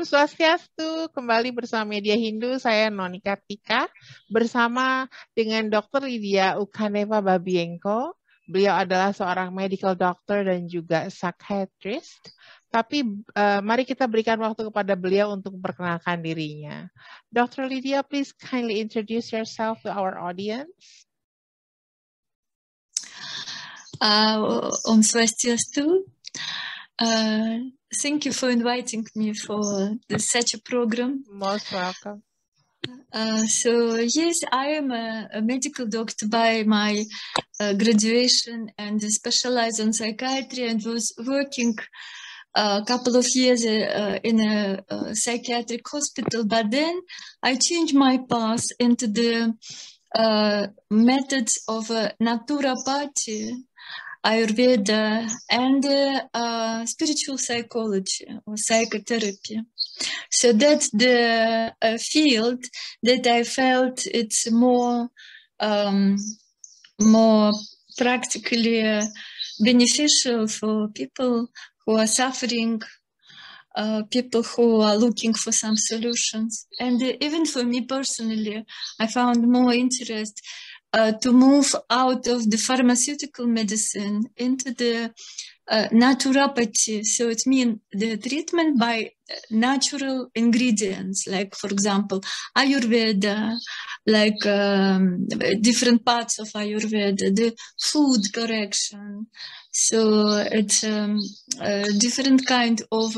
Om Swastiastu, kembali bersama Media Hindu, saya Noni Kartika, bersama dengan Dr. Lidia Ukhaneva Babienko. Beliau adalah seorang medical doctor dan juga psychiatrist. Tapi mari kita berikan waktu kepada beliau untuk memperkenalkan dirinya. Dr. Lidia, please kindly introduce yourself to our audience. Om Swastiastu. Thank you for inviting me for such a program. Most welcome. So yes, I am a medical doctor by my graduation and specialized on psychiatry, and was working a couple of years in a psychiatric hospital. But then I changed my path into the methods of naturopathy, Ayurveda, and spiritual psychology or psychotherapy. So that's the field that I felt it's more practically beneficial for people who are suffering, people who are looking for some solutions. And even for me personally, I found more interest to move out of the pharmaceutical medicine into the naturopathy. So it means the treatment by natural ingredients, like, for example, Ayurveda, like different parts of Ayurveda, the food correction. So it's a different kind of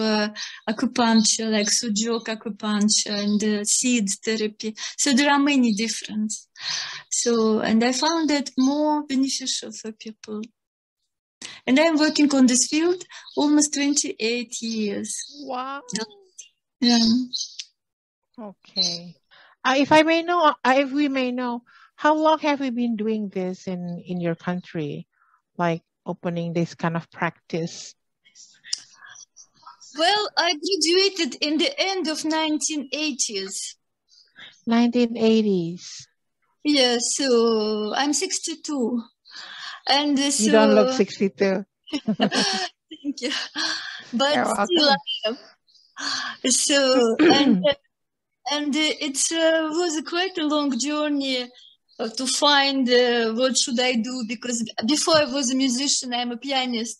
acupuncture, like Sojok acupuncture and seed therapy. So there are many different. So, and I found that more beneficial for people. And I'm working on this field almost 28 years. Wow. Yeah. Okay. If we may know, how long have you been doing this in your country? Like opening this kind of practice? Well, I graduated in the end of 1980s. 1980s. Yeah, so I'm 62. And so, you don't look 62. Thank you. But You're still welcome. I am. So, and it was quite a long journey to find what should I do, because before I was a musician, I'm a pianist.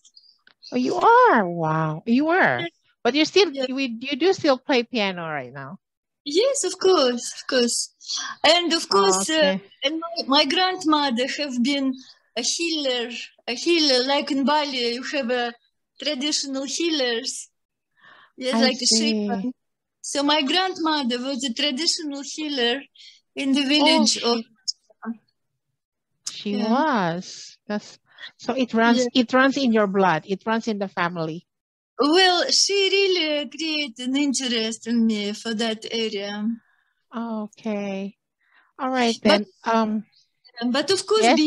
Oh, you are? Wow. You were. But you still, Yeah. you do still play piano right now? Yes, of course, of course. And of course, okay. And my grandmother have been a healer, like in Bali, you have a traditional healers. Yes, like a shaman. So my grandmother was a traditional healer in the village of. She was. So it runs. It runs in your blood. It runs in the family. Well, she really created an interest in me for that area. Okay. All right then. But of course, yes?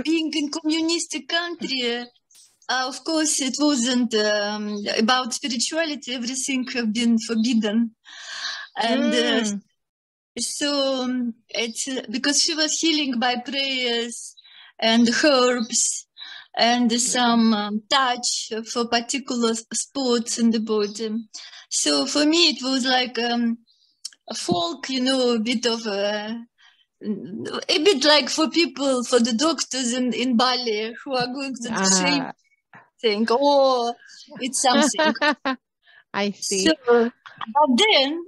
being in communistic country, of course, it wasn't about spirituality. Everything have been forbidden, and so it's because she was healing by prayers and herbs and some touch for particular spots in the body. So for me, it was like a folk, a bit of a bit like for people, for the doctors in Bali who are going to the shape, think, oh, it's something. I see. So, but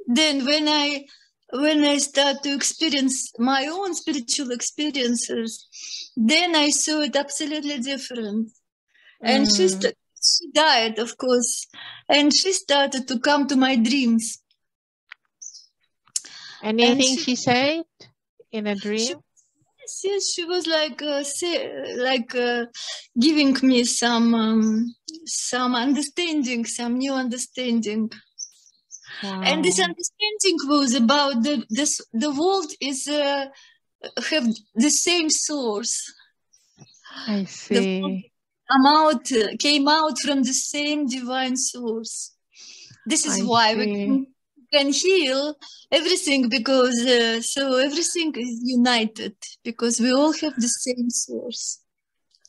then when I start to experience my own spiritual experiences, then I saw it absolutely different. And she died, of course, and she started to come to my dreams. Anything she said in a dream? Yes, she was like giving me some understanding, some new understanding. Wow. And this understanding was about the world is have the same source. I see. Came out from the same divine source. This is why we can heal everything, because so everything is united, because we all have the same source.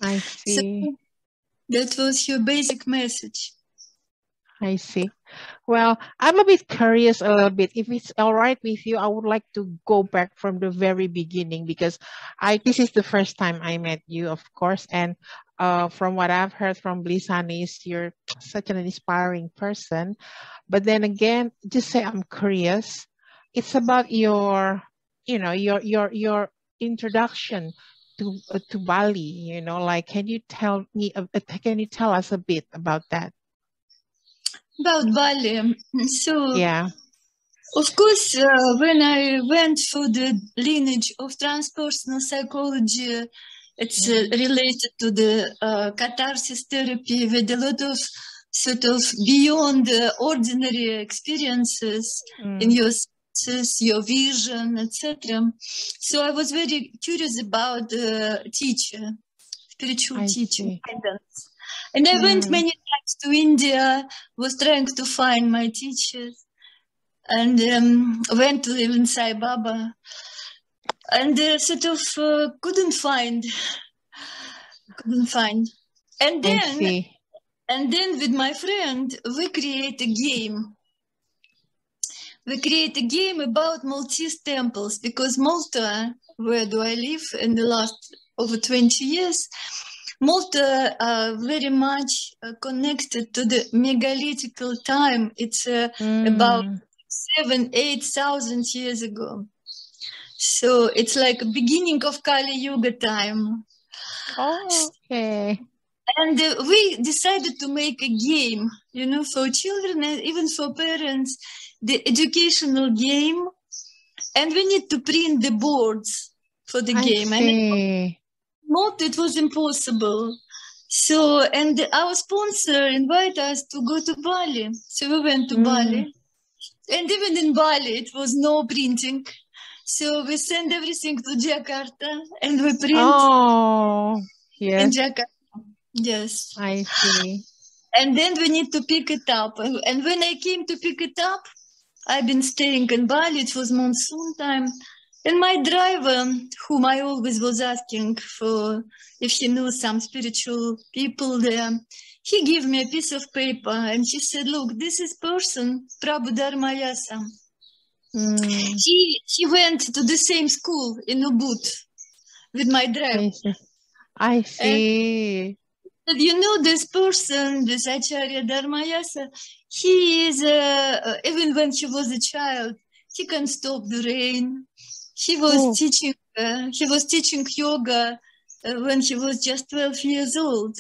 I see. So that was your basic message. I see. Well, I'm a bit curious a little bit. If it's all right with you, I would like to go back from the very beginning because this is the first time I met you, of course. And from what I've heard from Blisanis, you're such an inspiring person. But then again, just say I'm curious. It's about your, your introduction to Bali. Like, can you tell me? Can you tell us a bit about that? About Bali. So, Yeah. of course, when I went for the lineage of transpersonal psychology, it's related to the catharsis therapy with a lot of sort of beyond the ordinary experiences in your senses, your vision, etc. So I was very curious about the teacher, spiritual teacher, guidance. And I went many times to India, was trying to find my teachers, and went to live in Sai Baba, and sort of couldn't find. And then with my friend, we create a game. We create a game about Maltese temples, because Malta, where do I live in the last over 20 years, Malta very much connected to the megalithical time. It's about 7,000-8,000 years ago. So it's like a beginning of Kali Yuga time. Oh, okay. And we decided to make a game, for children and even for parents, the educational game. And we need to print the boards for the game. And it was impossible. So, and our sponsor invited us to go to Bali. So we went to Bali. And even in Bali, it was no printing. So we send everything to Jakarta and we print in Jakarta. Yes. I see. And then we need to pick it up. And when I came to pick it up, I've been staying in Bali. It was monsoon time. And my driver, whom I always was asking for if he knew some spiritual people there, he gave me a piece of paper and he said, look, this is person, Prabhu Dharmayasa. He went to the same school in Ubud with my driver. I see. And, this person, this Acharya Dharmayasa, he is, even when he was a child, he can stop the rain. He was teaching yoga when he was just 12 years old.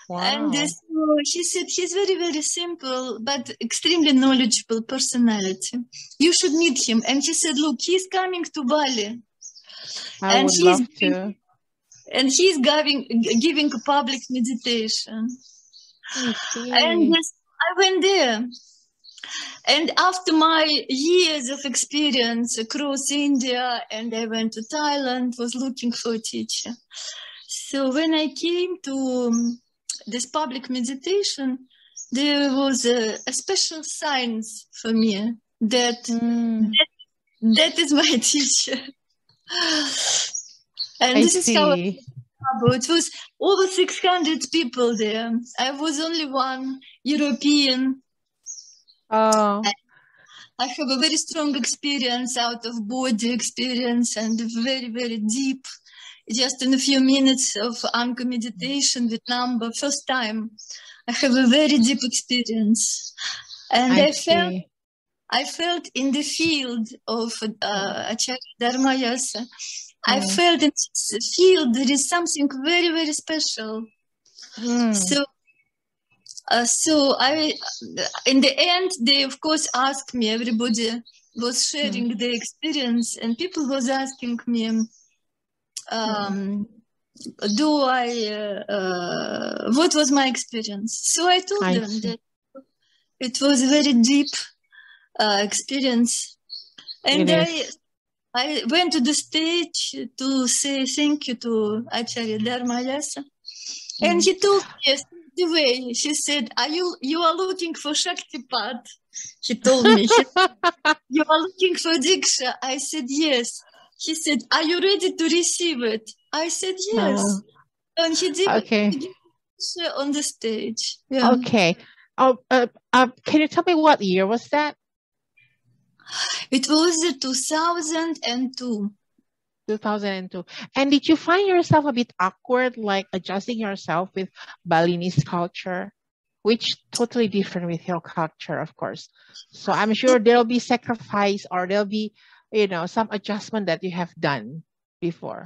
Wow. And so he said he's very, very simple, but extremely knowledgeable personality. You should meet him. And he said, look, he's coming to Bali. I would love to. And he's giving a public meditation. I see. And I went there. And after my years of experience across India, and I went to Thailand, was looking for a teacher. So when I came to this public meditation, there was a special signs for me that is my teacher. And this is how it was over 600 people there. I was only one European. Oh. I have a very strong experience out of body experience and very, very deep. Just in a few minutes of Anka meditation with number, first time, I have a very deep experience. And I felt in the field of Acharya Dharmayasa, I felt in this field there is something very, very special. So I, in the end, they of course asked me, everybody was sharing their experience, and people was asking me, what was my experience? So I told them that it was a very deep experience. And I went to the stage to say thank you to Acharya Dharmayasa. And he told me the way, she said, you are looking for Shaktipat? He told me, you are looking for Diksha? I said, yes. He said, are you ready to receive it? I said, yes. And he did on the stage. Yeah. Okay. Can you tell me what year was that? It was 2002. 2002. And did you find yourself a bit awkward, like adjusting yourself with Balinese culture, which totally different with your culture, of course. So I'm sure there'll be sacrifice or there'll be, some adjustment that you have done before.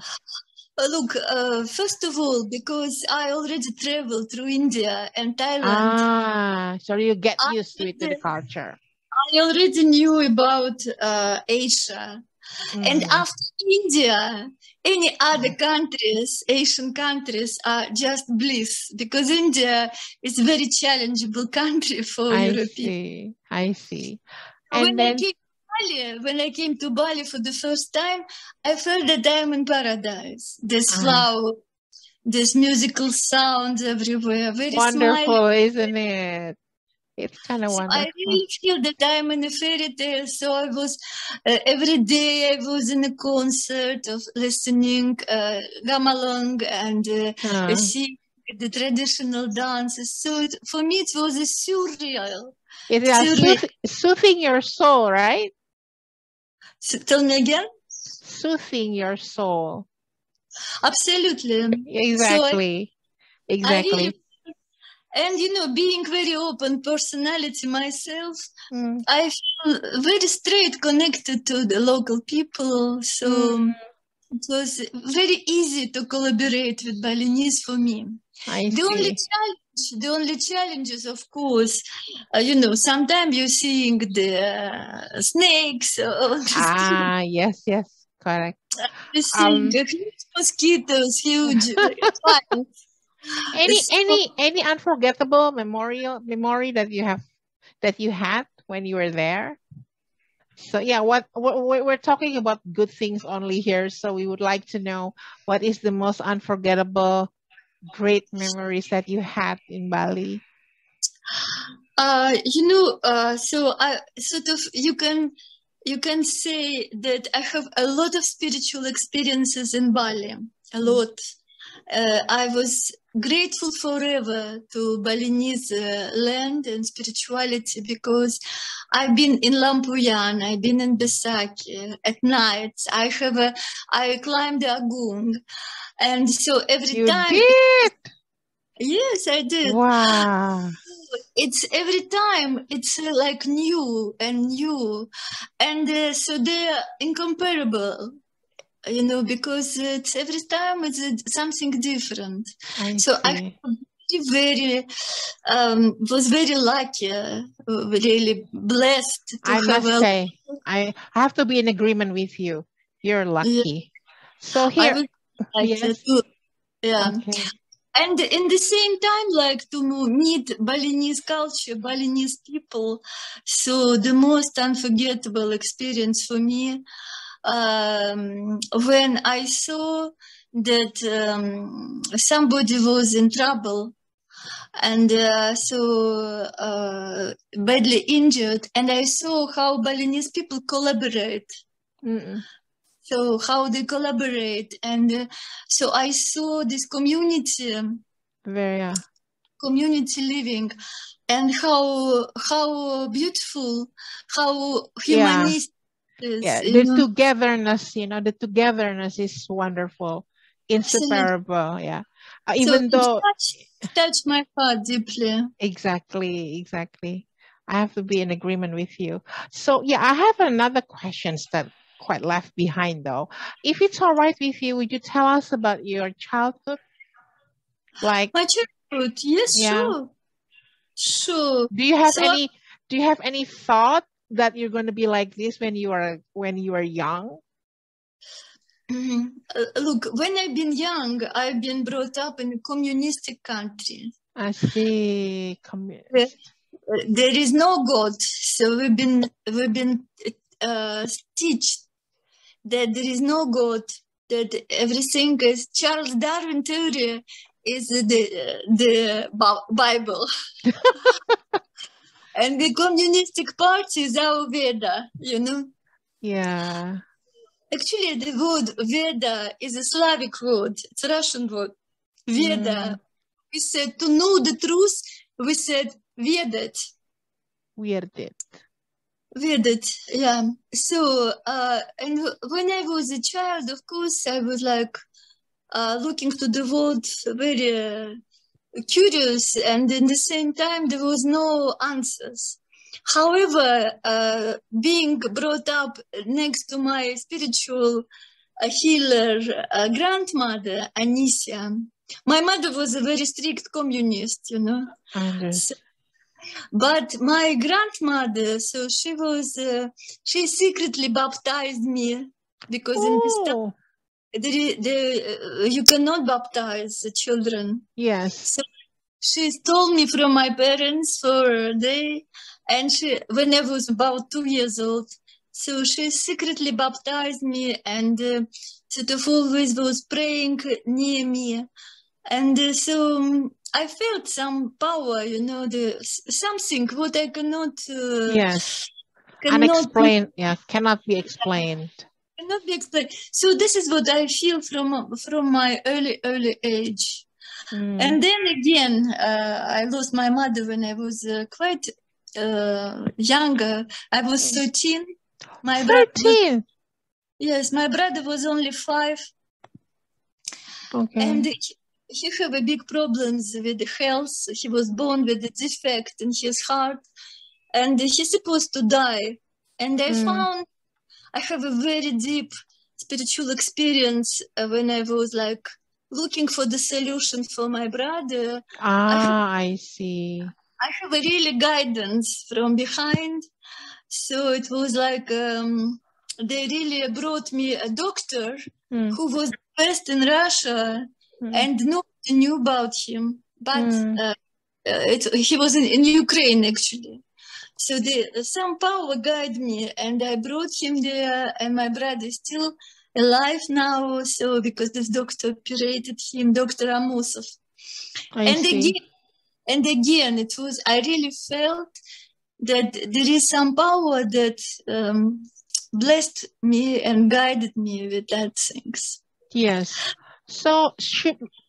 Look, first of all, because I already traveled through India and Thailand. So you get used to the culture. I already knew about Asia. And after India, any other countries, Asian countries, are just bliss, because India is a very challengeable country for Europeans. I see. And when I came to Bali for the first time, I felt that I'm in paradise. There's flower, there's musical sounds everywhere. Very wonderful, smiling. Isn't it? It's kind of wonderful. I really feel that I'm in a fairy tale. So I was every day I was in a concert of listening gamelan and seeing the traditional dances. So for me it was a surreal. It is soothing your soul, right? Tell me again. Soothing your soul. Absolutely. Exactly. So exactly. And being very open personality myself, I feel very straight connected to the local people. So it was very easy to collaborate with Balinese for me. The only challenges, of course, sometimes you're seeing the snakes. Yes, correct. You're seeing huge mosquitoes, huge spiders. Any unforgettable memory that you had when you were there? So yeah, what we're talking about good things only here. So we would like to know what is the most unforgettable, great memories that you had in Bali. So I sort of you can say that I have a lot of spiritual experiences in Bali. A lot. I was grateful forever to Balinese land and spirituality, because I've been in Lampuyan, I've been in Besaki at night. I climbed the Agung, and so every time. You did? Yes, I did. Wow. It's every time it's like new, and so they're incomparable. Because it's every time it's something different. I was very lucky, really blessed to have. I have to be in agreement with you. You're lucky. Yeah. So here, yeah. Okay. And in the same time, like to meet Balinese culture, Balinese people. So the most unforgettable experience for me, when I saw that somebody was in trouble and badly injured, and I saw how Balinese people collaborate. So how they collaborate, and so I saw this community living, and how beautiful, how humanistic. The togetherness is wonderful, inseparable. Yeah, even though it touched my heart deeply. Exactly. I have to be in agreement with you. So yeah, I have another question that quite left behind though. If it's all right with you, would you tell us about your childhood? Like my childhood? Yes, yeah. Sure. Do you have any thought that you're going to be like this when you are young? Look, when I've been young, I've been brought up in a communistic country. I see. There is no God, so we've been taught that there is no God, that everything is Charles Darwin theory is the Bible. And the communistic party is our Veda, Yeah. Actually, the word Veda is a Slavic word. It's a Russian word. Veda. We said to know the truth. We said Ведать. Weirded. Yeah. So, and when I was a child, of course, I was like looking to the world very curious, and in the same time, there was no answers. However, being brought up next to my spiritual healer grandmother, Anisia, my mother was a very strict communist, you know. So, but my grandmother, so she was, she secretly baptized me, because in this time, you cannot baptize the children. Yes. So she stole me from my parents for a day, and when I was about 2 years old, so she secretly baptized me, and sort of always was praying near me. And so I felt some power, you know, something what I cannot... yes. Unexplained, cannot be explained. Cannot be explained. So this is what I feel from my early age. And then again, I lost my mother when I was quite younger. I was 13. My 13? Yes, my brother was only 5. Okay. And he had a big problems with the health. He was born with a defect in his heart, and he's supposed to die. And I found I have a very deep spiritual experience when I was like looking for the solution for my brother. I see. I have a really guidance from behind. So it was like they really brought me a doctor who was the best in Russia, and nobody knew about him. But he was in Ukraine, actually. So some power guided me, and I brought him there, and my brother is still alive now. So because this doctor operated him, Dr. Amusov. And again, it was, I really felt that there is some power that blessed me and guided me with that things. Yes. So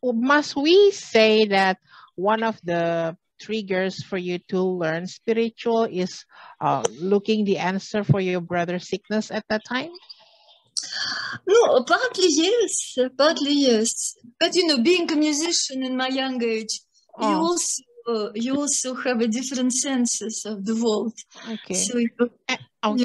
must we say that one of the triggers for you to learn spiritual is looking the answer for your brother's sickness at that time? No, partly yes. But you know, being a musician in my young age, you also have a different senses of the world. Okay. So okay.